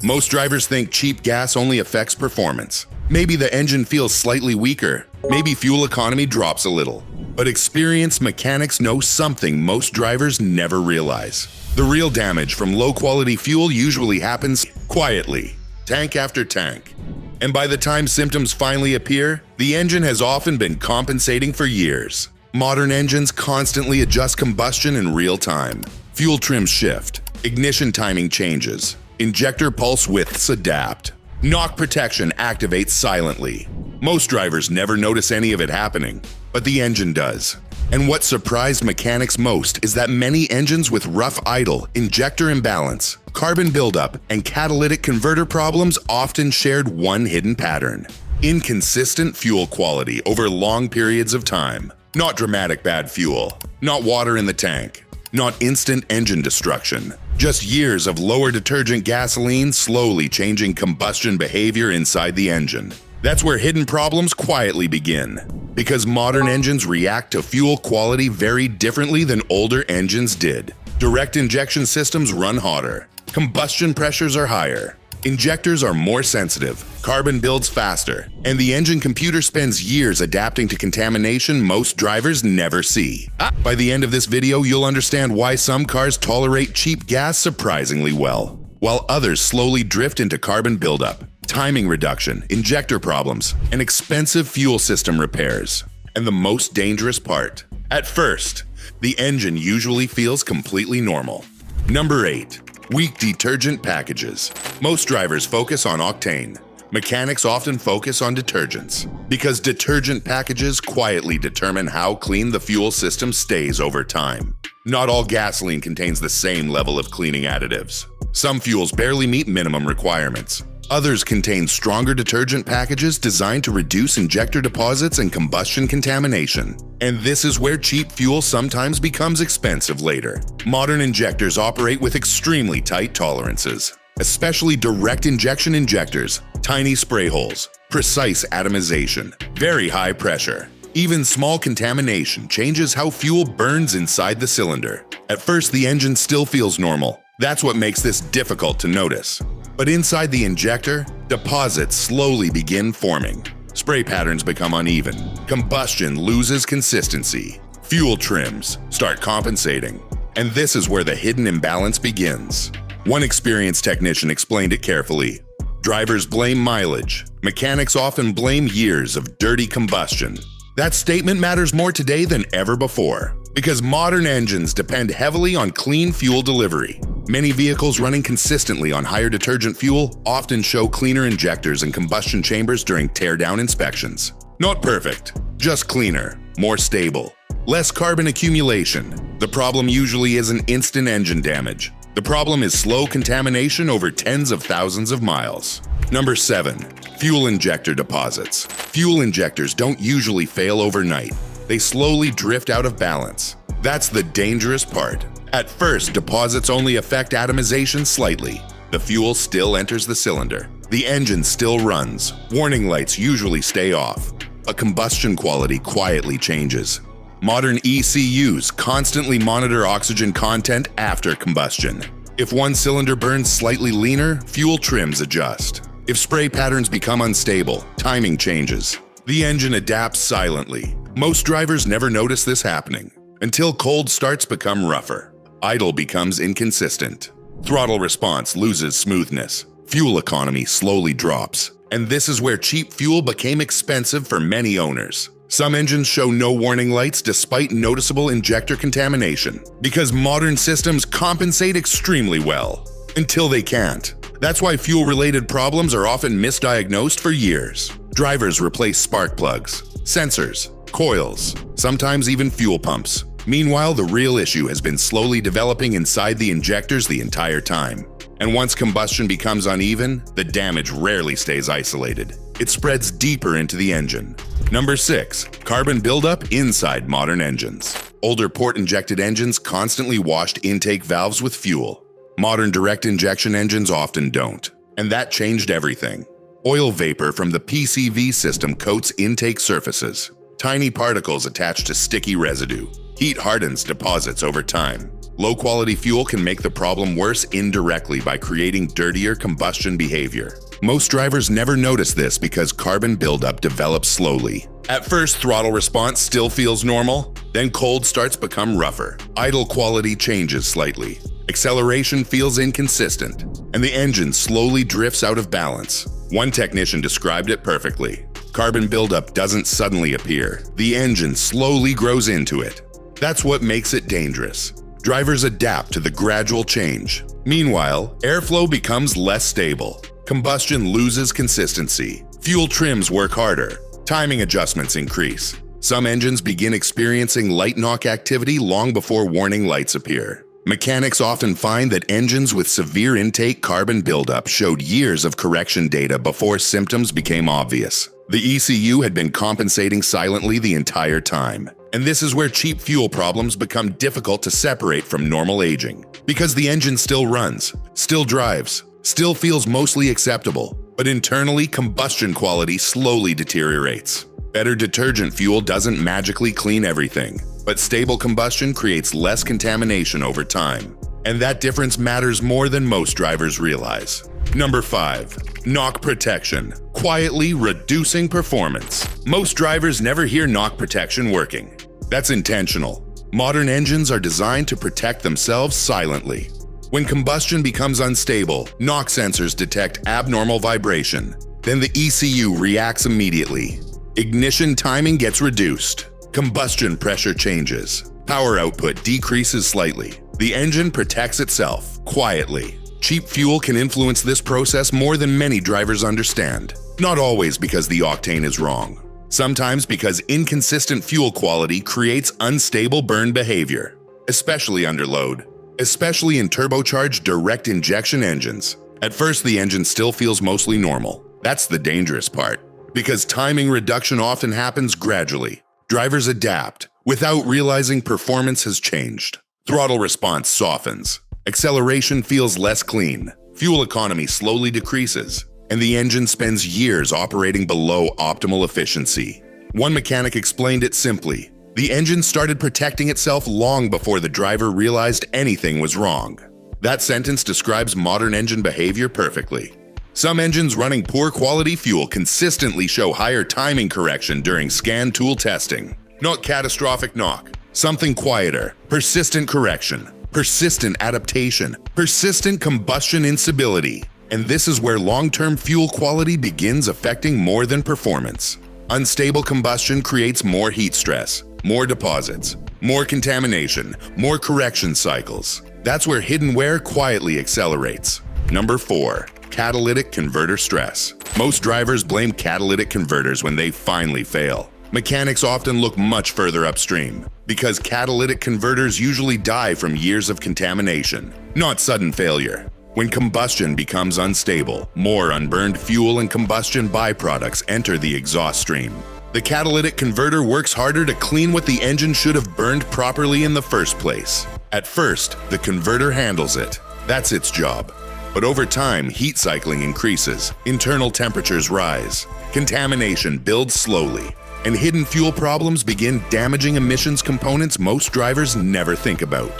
Most drivers think cheap gas only affects performance. Maybe the engine feels slightly weaker. Maybe fuel economy drops a little. But experienced mechanics know something most drivers never realize. The real damage from low-quality fuel usually happens quietly, tank after tank. And by the time symptoms finally appear, the engine has often been compensating for years. Modern engines constantly adjust combustion in real time. Fuel trims shift, ignition timing changes, injector pulse widths adapt. Knock protection activates silently. Most drivers never notice any of it happening, but the engine does. And what surprised mechanics most is that many engines with rough idle, injector imbalance, carbon buildup, and catalytic converter problems often shared one hidden pattern: inconsistent fuel quality over long periods of time. Not dramatic bad fuel, not water in the tank, not instant engine destruction. Just years of lower detergent gasoline slowly changing combustion behavior inside the engine. That's where hidden problems quietly begin. Because modern engines react to fuel quality very differently than older engines did. Direct injection systems run hotter. Combustion pressures are higher. Injectors are more sensitive. Carbon builds faster. And the engine computer spends years adapting to contamination most drivers never see. By the end of this video, you'll understand why some cars tolerate cheap gas surprisingly well, while others slowly drift into carbon buildup, timing reduction, injector problems, and expensive fuel system repairs. And the most dangerous part: at first, the engine usually feels completely normal. Number 8. Weak detergent packages. Most drivers focus on octane. Mechanics often focus on detergents, because detergent packages quietly determine how clean the fuel system stays over time. Not all gasoline contains the same level of cleaning additives. Some fuels barely meet minimum requirements. Others contain stronger detergent packages designed to reduce injector deposits and combustion contamination. And this is where cheap fuel sometimes becomes expensive later. Modern injectors operate with extremely tight tolerances, especially direct injection injectors, tiny spray holes, precise atomization, very high pressure. Even small contamination changes how fuel burns inside the cylinder. At first, the engine still feels normal. That's what makes this difficult to notice. But inside the injector, deposits slowly begin forming. Spray patterns become uneven. Combustion loses consistency. Fuel trims start compensating. And this is where the hidden imbalance begins. One experienced technician explained it carefully. Drivers blame mileage. Mechanics often blame years of dirty combustion. That statement matters more today than ever before, because modern engines depend heavily on clean fuel delivery. Many vehicles running consistently on higher detergent fuel often show cleaner injectors and combustion chambers during teardown inspections. Not perfect, just cleaner, more stable, less carbon accumulation. The problem usually isn't instant engine damage. The problem is slow contamination over tens of thousands of miles. Number 7. Fuel injector deposits. Fuel injectors don't usually fail overnight. They slowly drift out of balance. That's the dangerous part. At first, deposits only affect atomization slightly. The fuel still enters the cylinder. The engine still runs. Warning lights usually stay off. But combustion quality quietly changes. Modern ECUs constantly monitor oxygen content after combustion. If one cylinder burns slightly leaner, fuel trims adjust. If spray patterns become unstable, timing changes. The engine adapts silently. Most drivers never notice this happening, until cold starts become rougher. Idle becomes inconsistent. Throttle response loses smoothness. Fuel economy slowly drops. And this is where cheap fuel became expensive for many owners. Some engines show no warning lights despite noticeable injector contamination, because modern systems compensate extremely well. Until they can't. That's why fuel-related problems are often misdiagnosed for years. Drivers replace spark plugs, sensors, coils, sometimes even fuel pumps. Meanwhile, the real issue has been slowly developing inside the injectors the entire time. And once combustion becomes uneven, the damage rarely stays isolated. It spreads deeper into the engine. Number 6. Carbon buildup inside modern engines. Older port-injected engines constantly washed intake valves with fuel. Modern direct injection engines often don't. And that changed everything. Oil vapor from the PCV system coats intake surfaces. Tiny particles attach to sticky residue. Heat hardens deposits over time. Low-quality fuel can make the problem worse indirectly by creating dirtier combustion behavior. Most drivers never notice this because carbon buildup develops slowly. At first, throttle response still feels normal, then cold starts become rougher. Idle quality changes slightly. Acceleration feels inconsistent, and the engine slowly drifts out of balance. One technician described it perfectly. Carbon buildup doesn't suddenly appear. The engine slowly grows into it. That's what makes it dangerous. Drivers adapt to the gradual change. Meanwhile, airflow becomes less stable. Combustion loses consistency. Fuel trims work harder. Timing adjustments increase. Some engines begin experiencing light knock activity long before warning lights appear. Mechanics often find that engines with severe intake carbon buildup showed years of correction data before symptoms became obvious. The ECU had been compensating silently the entire time. And this is where cheap fuel problems become difficult to separate from normal aging. Because the engine still runs, still drives, still feels mostly acceptable, but internally combustion quality slowly deteriorates. Better detergent fuel doesn't magically clean everything, but stable combustion creates less contamination over time. And that difference matters more than most drivers realize. Number 5. Knock protection, quietly reducing performance. Most drivers never hear knock protection working. That's intentional. Modern engines are designed to protect themselves silently. When combustion becomes unstable, knock sensors detect abnormal vibration. Then the ECU reacts immediately. Ignition timing gets reduced. Combustion pressure changes. Power output decreases slightly. The engine protects itself, quietly. Cheap fuel can influence this process more than many drivers understand. Not always because the octane is wrong. Sometimes because inconsistent fuel quality creates unstable burn behavior, especially under load, especially in turbocharged direct injection engines. At first, the engine still feels mostly normal. That's the dangerous part, because timing reduction often happens gradually. Drivers adapt without realizing performance has changed. Throttle response softens. Acceleration feels less clean. Fuel economy slowly decreases, and the engine spends years operating below optimal efficiency. One mechanic explained it simply. The engine started protecting itself long before the driver realized anything was wrong. That sentence describes modern engine behavior perfectly. Some engines running poor quality fuel consistently show higher timing correction during scan tool testing. Not catastrophic knock, something quieter, persistent correction, persistent adaptation, persistent combustion instability. And this is where long-term fuel quality begins affecting more than performance. Unstable combustion creates more heat stress, more deposits, more contamination, more correction cycles. That's where hidden wear quietly accelerates. Number 4. Catalytic converter stress. Most drivers blame catalytic converters when they finally fail. Mechanics often look much further upstream, because catalytic converters usually die from years of contamination, not sudden failure. When combustion becomes unstable, more unburned fuel and combustion byproducts enter the exhaust stream. The catalytic converter works harder to clean what the engine should have burned properly in the first place. At first, the converter handles it. That's its job. But over time, heat cycling increases, internal temperatures rise, contamination builds slowly, and hidden fuel problems begin damaging emissions components most drivers never think about.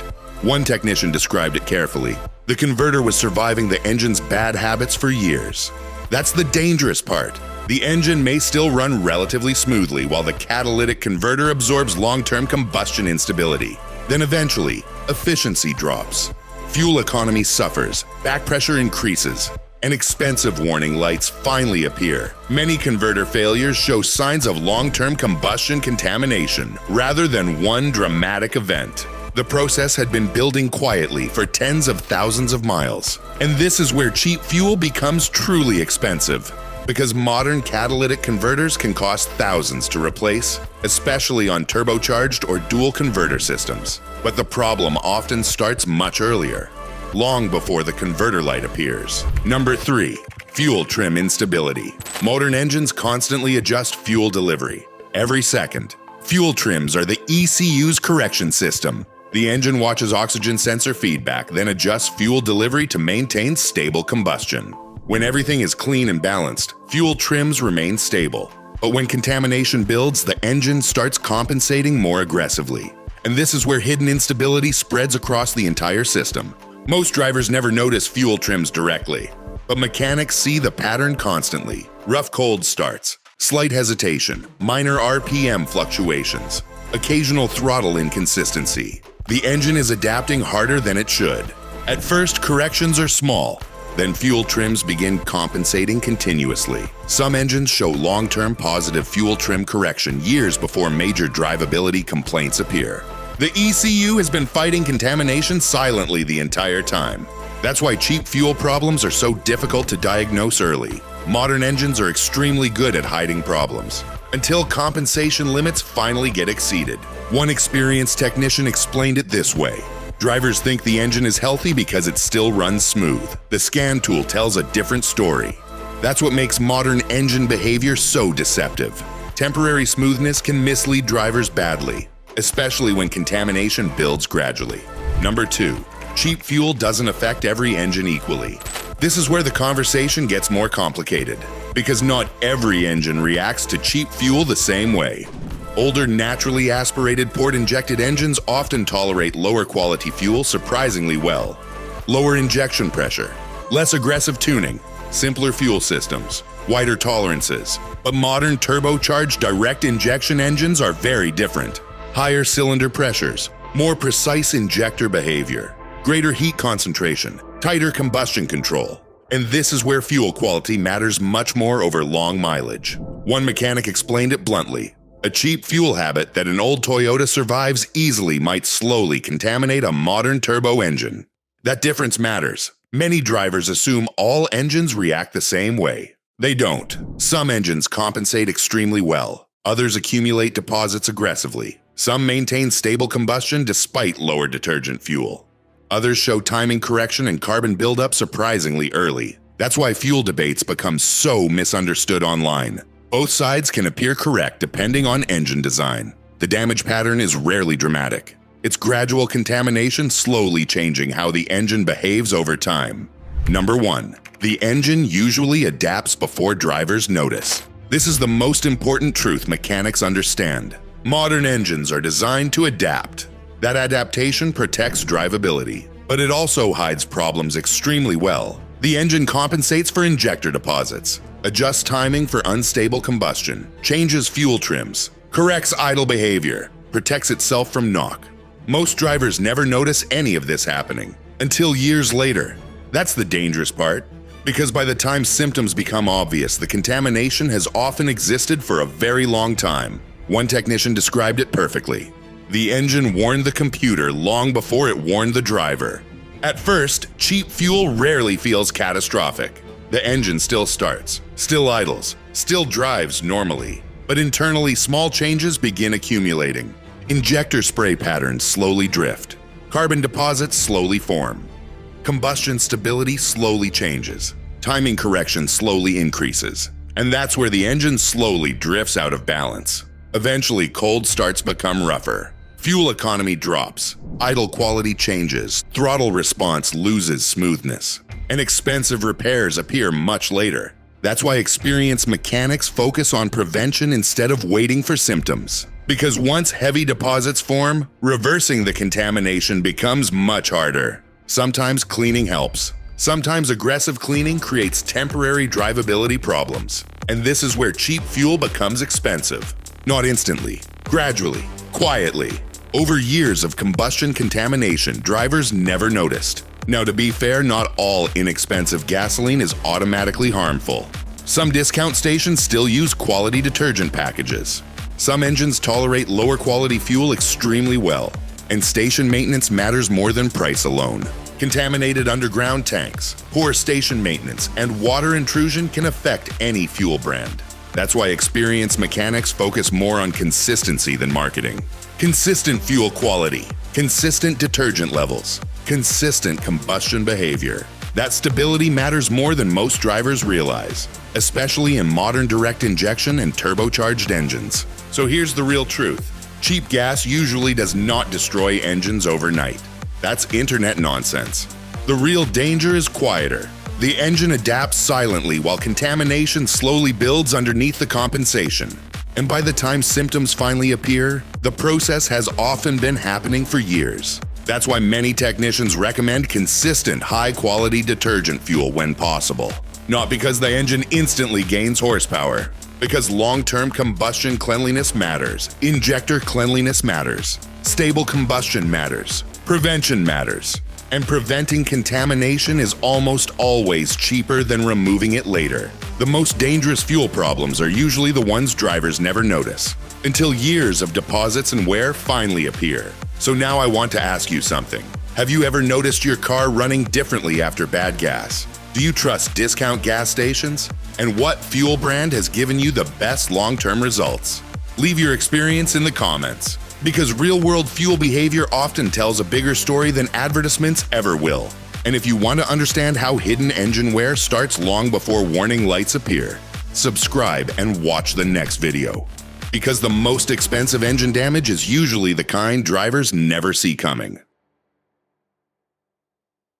One technician described it carefully. The converter was surviving the engine's bad habits for years. That's the dangerous part. The engine may still run relatively smoothly while the catalytic converter absorbs long-term combustion instability. Then eventually, efficiency drops. Fuel economy suffers, back pressure increases, and expensive warning lights finally appear. Many converter failures show signs of long-term combustion contamination rather than one dramatic event. The process had been building quietly for tens of thousands of miles. And this is where cheap fuel becomes truly expensive, because modern catalytic converters can cost thousands to replace, especially on turbocharged or dual converter systems. But the problem often starts much earlier, long before the converter light appears. Number 3. Fuel trim instability. Modern engines constantly adjust fuel delivery. Every second. Fuel trims are the ECU's correction system. The engine watches oxygen sensor feedback, then adjusts fuel delivery to maintain stable combustion. When everything is clean and balanced, fuel trims remain stable. But when contamination builds, the engine starts compensating more aggressively. And this is where hidden instability spreads across the entire system. Most drivers never notice fuel trims directly, but mechanics see the pattern constantly. Rough cold starts, slight hesitation, minor RPM fluctuations, occasional throttle inconsistency. The engine is adapting harder than it should. At first, corrections are small. Then fuel trims begin compensating continuously. Some engines show long-term positive fuel trim correction years before major drivability complaints appear. The ECU has been fighting contamination silently the entire time. That's why cheap fuel problems are so difficult to diagnose early. Modern engines are extremely good at hiding problems, until compensation limits finally get exceeded. One experienced technician explained it this way. Drivers think the engine is healthy because it still runs smooth. The scan tool tells a different story. That's what makes modern engine behavior so deceptive. Temporary smoothness can mislead drivers badly, especially when contamination builds gradually. Number 2. Cheap fuel doesn't affect every engine equally. This is where the conversation gets more complicated, because not every engine reacts to cheap fuel the same way. Older, naturally aspirated port-injected engines often tolerate lower quality fuel surprisingly well. Lower injection pressure, less aggressive tuning, simpler fuel systems, wider tolerances. But modern turbocharged direct injection engines are very different. Higher cylinder pressures, more precise injector behavior, greater heat concentration, tighter combustion control. And this is where fuel quality matters much more over long mileage. One mechanic explained it bluntly. A cheap fuel habit that an old Toyota survives easily might slowly contaminate a modern turbo engine. That difference matters. Many drivers assume all engines react the same way. They don't. Some engines compensate extremely well. Others accumulate deposits aggressively. Some maintain stable combustion despite lower detergent fuel. Others show timing correction and carbon buildup surprisingly early. That's why fuel debates become so misunderstood online. Both sides can appear correct depending on engine design. The damage pattern is rarely dramatic. It's gradual contamination slowly changing how the engine behaves over time. Number 1. The engine usually adapts before drivers notice. This is the most important truth mechanics understand. Modern engines are designed to adapt. That adaptation protects drivability, but it also hides problems extremely well. The engine compensates for injector deposits, adjusts timing for unstable combustion, changes fuel trims, corrects idle behavior, protects itself from knock. Most drivers never notice any of this happening until years later. That's the dangerous part, because by the time symptoms become obvious, the contamination has often existed for a very long time. One technician described it perfectly. The engine warned the computer long before it warned the driver. At first, cheap fuel rarely feels catastrophic. The engine still starts, still idles, still drives normally. But internally, small changes begin accumulating. Injector spray patterns slowly drift. Carbon deposits slowly form. Combustion stability slowly changes. Timing correction slowly increases. And that's where the engine slowly drifts out of balance. Eventually, cold starts become rougher. Fuel economy drops, idle quality changes, throttle response loses smoothness, and expensive repairs appear much later. That's why experienced mechanics focus on prevention instead of waiting for symptoms. Because once heavy deposits form, reversing the contamination becomes much harder. Sometimes cleaning helps. Sometimes aggressive cleaning creates temporary drivability problems. And this is where cheap fuel becomes expensive. Not instantly, gradually, quietly. Over years of combustion contamination, drivers never noticed. Now, to be fair, not all inexpensive gasoline is automatically harmful. Some discount stations still use quality detergent packages. Some engines tolerate lower quality fuel extremely well. And station maintenance matters more than price alone. Contaminated underground tanks, poor station maintenance, and water intrusion can affect any fuel brand. That's why experienced mechanics focus more on consistency than marketing. Consistent fuel quality, consistent detergent levels, consistent combustion behavior. That stability matters more than most drivers realize, especially in modern direct injection and turbocharged engines. So here's the real truth. Cheap gas usually does not destroy engines overnight. That's internet nonsense. The real danger is quieter. The engine adapts silently while contamination slowly builds underneath the compensation. And by the time symptoms finally appear, the process has often been happening for years. That's why many technicians recommend consistent, high-quality detergent fuel when possible. Not because the engine instantly gains horsepower, because long-term combustion cleanliness matters, injector cleanliness matters, stable combustion matters, prevention matters, and preventing contamination is almost always cheaper than removing it later. The most dangerous fuel problems are usually the ones drivers never notice, until years of deposits and wear finally appear. So now I want to ask you something. Have you ever noticed your car running differently after bad gas? Do you trust discount gas stations? And what fuel brand has given you the best long-term results? Leave your experience in the comments, because real-world fuel behavior often tells a bigger story than advertisements ever will. And if you want to understand how hidden engine wear starts long before warning lights appear, subscribe and watch the next video. Because the most expensive engine damage is usually the kind drivers never see coming.